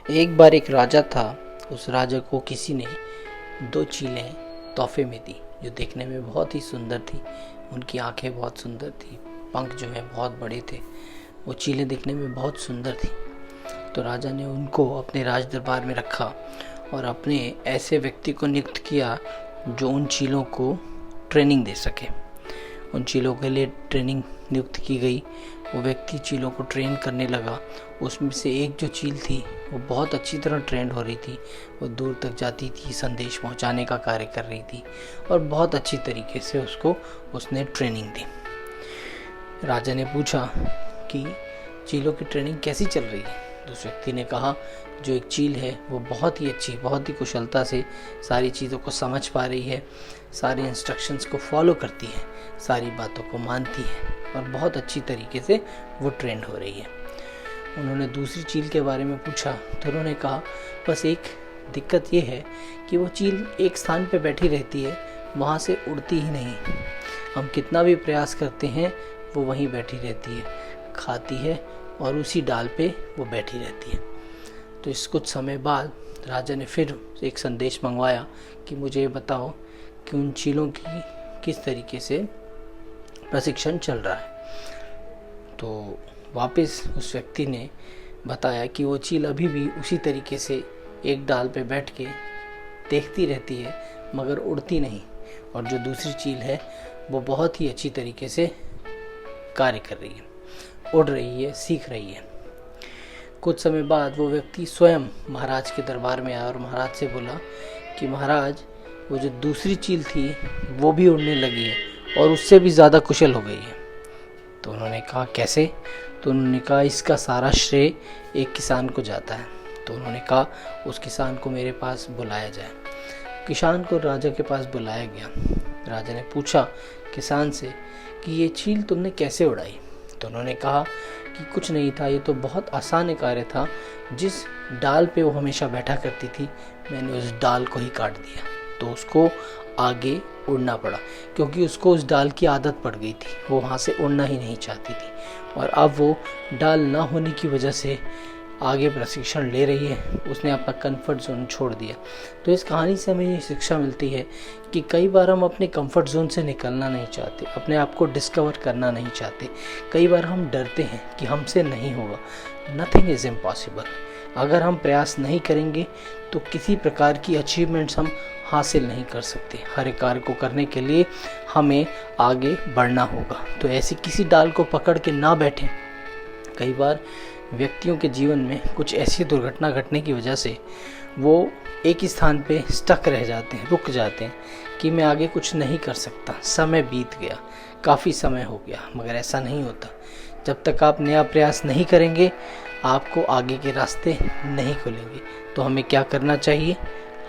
एक बार एक राजा था। उस राजा को किसी ने 2 चीलें तोहफे में दी, जो देखने में बहुत ही सुंदर थी। उनकी आंखें बहुत सुंदर थी, पंख जो है बहुत बड़े थे। वो चीलें दिखने में बहुत सुंदर थी। तो राजा ने उनको अपने राज दरबार में रखा और अपने ऐसे व्यक्ति को नियुक्त किया जो उन चीलों को ट्रेनिंग दे सके। उन चीलों के लिए ट्रेनिंग नियुक्त की गई। वो व्यक्ति चीलों को ट्रेन करने लगा। उसमें से एक जो चील थी वो बहुत अच्छी तरह ट्रेंड हो रही थी। वो दूर तक जाती थी, संदेश पहुंचाने का कार्य कर रही थी और बहुत अच्छी तरीके से उसने ट्रेनिंग दी। राजा ने पूछा कि चीलों की ट्रेनिंग कैसी चल रही है। तो उस व्यक्ति ने कहा, जो एक चील है वो बहुत ही अच्छी, बहुत ही कुशलता से सारी चीज़ों को समझ पा रही है, सारे इंस्ट्रक्शंस को फॉलो करती है, सारी बातों को मानती है और बहुत अच्छी तरीके से वो ट्रेंड हो रही है। उन्होंने दूसरी चील के बारे में पूछा तो उन्होंने कहा, बस एक दिक्कत ये है कि वो चील एक स्थान पे बैठी रहती है, वहाँ से उड़ती ही नहीं। हम कितना भी प्रयास करते हैं वो वहीं बैठी रहती है, खाती है और उसी डाल पे वो बैठी रहती है। तो इस कुछ समय बाद राजा ने फिर एक संदेश मंगवाया कि मुझे ये बताओ कि उन चीलों की किस तरीके से प्रशिक्षण चल रहा है। तो वापस उस व्यक्ति ने बताया कि वो चील अभी भी उसी तरीके से एक डाल पे बैठ के देखती रहती है मगर उड़ती नहीं, और जो दूसरी चील है वो बहुत ही अच्छी तरीके से कार्य कर रही है, उड़ रही है, सीख रही है। कुछ समय बाद वो व्यक्ति स्वयं महाराज के दरबार में आया और महाराज से बोला कि महाराज, वो जो दूसरी चील थी वो भी उड़ने लगी है और उससे भी ज़्यादा कुशल हो गई है। तो उन्होंने कहा, कैसे? तो उन्होंने कहा, इसका सारा श्रेय एक किसान को जाता है। तो उन्होंने कहा, उस किसान को मेरे पास बुलाया जाए। किसान को राजा के पास बुलाया गया। राजा ने पूछा किसान से कि ये चील तुमने कैसे उड़ाई? तो उन्होंने कहा कि कुछ नहीं था, ये तो बहुत आसान कार्य था। जिस डाल पे वो हमेशा बैठा करती थी, मैंने उस डाल को ही काट दिया, तो उसको आगे उड़ना पड़ा, क्योंकि उसको उस डाल की आदत पड़ गई थी। वो वहाँ से उड़ना ही नहीं चाहती थी और अब वो डाल ना होने की वजह से आगे प्रशिक्षण ले रही है। उसने अपना कंफर्ट जोन छोड़ दिया। तो इस कहानी से हमें ये शिक्षा मिलती है कि कई बार हम अपने कंफर्ट जोन से निकलना नहीं चाहते, अपने आप को डिस्कवर करना नहीं चाहते। कई बार हम डरते हैं कि हमसे नहीं होगा। Nothing is impossible. अगर हम प्रयास नहीं करेंगे तो किसी प्रकार की अचीवमेंट्स हम हासिल नहीं कर सकते। हर एक कार्य को करने के लिए हमें आगे बढ़ना होगा। तो ऐसी किसी डाल को पकड़ के ना बैठें। कई बार व्यक्तियों के जीवन में कुछ ऐसी दुर्घटना घटने की वजह से वो एक ही स्थान पे स्टक रह जाते हैं, रुक जाते हैं कि मैं आगे कुछ नहीं कर सकता, समय बीत गया, काफ़ी समय हो गया। मगर ऐसा नहीं होता। जब तक आप नया प्रयास नहीं करेंगे, आपको आगे के रास्ते नहीं खुलेंगे। तो हमें क्या करना चाहिए?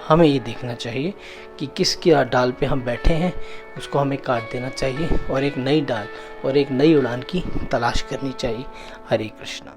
हमें ये देखना चाहिए कि किसकी डाल पे हम बैठे हैं, उसको हमें काट देना चाहिए और एक नई डाल और एक नई उड़ान की तलाश करनी चाहिए। हरे कृष्णा।